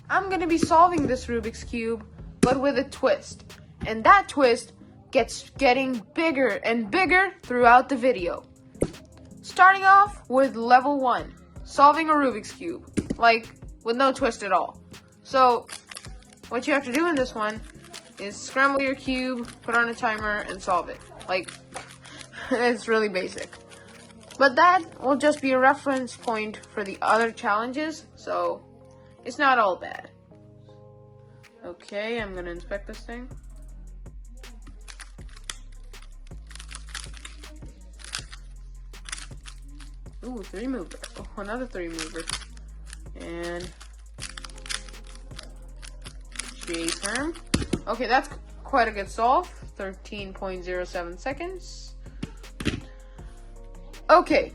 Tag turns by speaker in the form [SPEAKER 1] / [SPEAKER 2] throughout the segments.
[SPEAKER 1] I'm going to be solving this Rubik's Cube, but with a twist. And that twist gets getting bigger and bigger throughout the video. Starting off with level 1, solving a Rubik's Cube, like with no twist at all. So, what you have to do in this one is scramble your cube, put on a timer, and solve it. Like, it's really basic. But that will just be a reference point for the other challenges, so it's not all bad. Okay, I'm gonna inspect this thing. Ooh, 3 mover. Oh, another 3 mover. And J-term. Okay, that's quite a good solve. 13.07 seconds. Okay,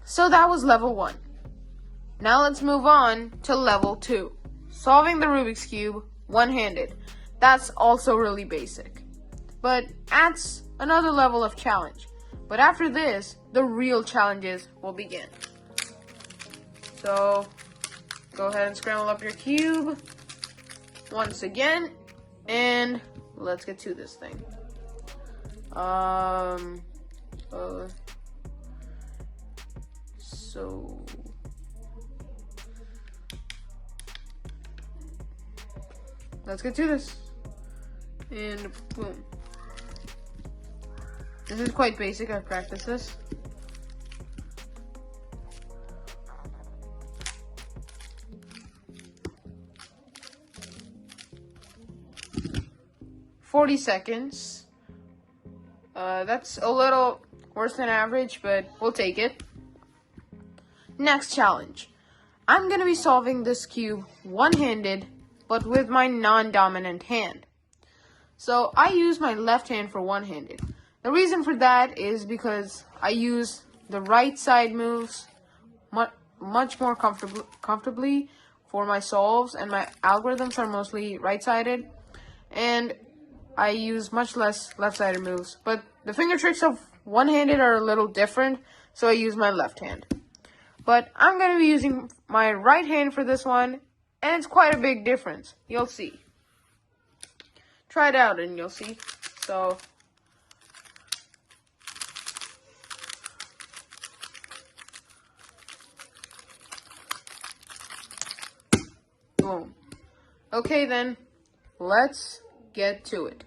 [SPEAKER 1] so that was level 1. Now let's move on to level 2. Solving the Rubik's Cube one-handed. That's also really basic, but adds another level of challenge. But after this, the real challenges will begin. So, go ahead and scramble up your cube once again, and let's get to this thing. So let's get to this. And boom. This is quite basic, I've practiced this. "40 seconds. That's a little worse than average, but we'll take it. Next challenge. I'm going to be solving this cube one-handed, but with my non-dominant hand. So I use my left hand for one-handed. The reason for that is because I use the right side moves much more comfortably for my solves, and my algorithms are mostly right-sided, and I use much less left-sided moves. But the finger tricks of one-handed are a little different, so I use my left hand. But I'm going to be using my right hand for this one, and it's quite a big difference. You'll see. Try it out and you'll see. So, boom. Okay then, let's get to it.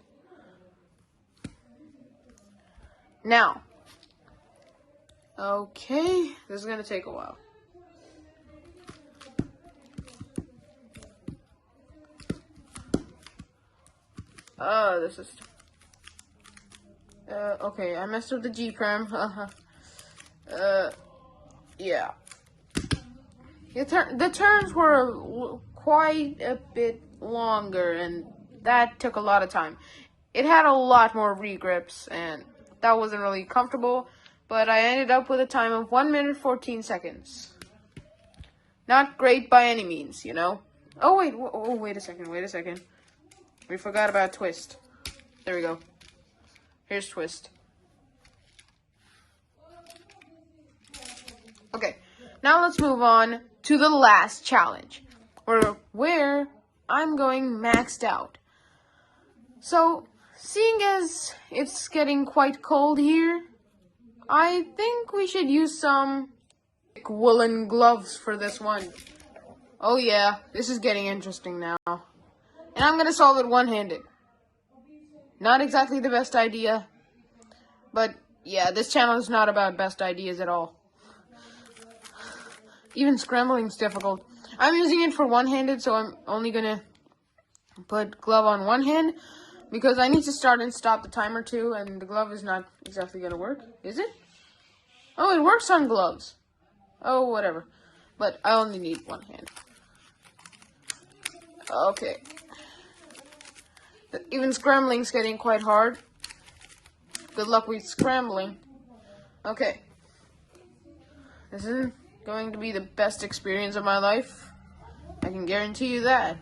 [SPEAKER 1] Now, okay, this is going to take a while. This is... okay, I messed up the G-prime. Yeah. The turns were quite a bit longer, and that took a lot of time. It had a lot more regrips, and that wasn't really comfortable, but I ended up with a time of 1 minute 14 seconds. Not great by any means, you know. Oh wait, wait a second. We forgot about twist. There we go. Here's twist. Okay, now let's move on to the last challenge, where I'm going maxed out. So, seeing as it's getting quite cold here, I think we should use some woolen gloves for this one. Oh yeah, this is getting interesting now. And I'm going to solve it one-handed. Not exactly the best idea, but yeah, this channel is not about best ideas at all. Even scrambling's difficult. I'm using it for one-handed, so I'm only going to put glove on one hand, because I need to start and stop the timer too, and the glove is not exactly going to work. Is it? Oh, it works on gloves. Oh, whatever. But I only need one hand. Okay. Even scrambling's getting quite hard. Good luck with scrambling. Okay. This isn't going to be the best experience of my life. I can guarantee you that.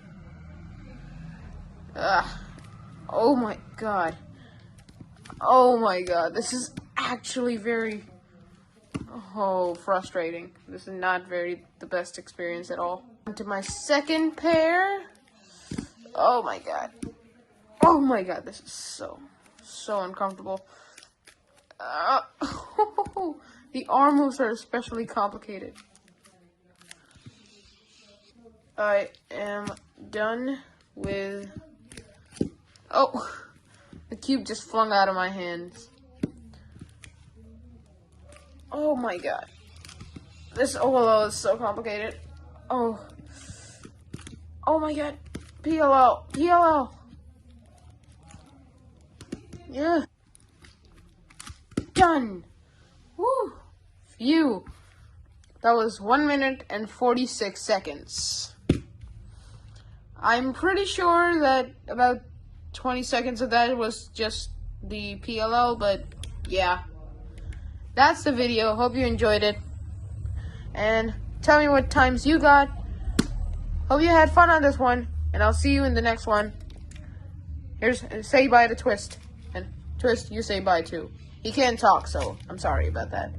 [SPEAKER 1] Oh my god. Oh my god. This is actually very... frustrating. This is not the best experience at all. To my second pair. Oh my god. Oh my god, this is so uncomfortable. The arm moves are especially complicated. I am done with... Oh, the cube just flung out of my hands. Oh my god. This OLO is so complicated. Oh my god. PLL. Yeah. Done. Woo. Phew. That was 1 minute and 46 seconds. I'm pretty sure that about 20 seconds of that was just the PLL, but yeah. That's the video. Hope you enjoyed it. And tell me what times you got. Hope you had fun on this one. And I'll see you in the next one. Here's, say bye to Twist. And Twist, you say bye too. He can't talk, so I'm sorry about that.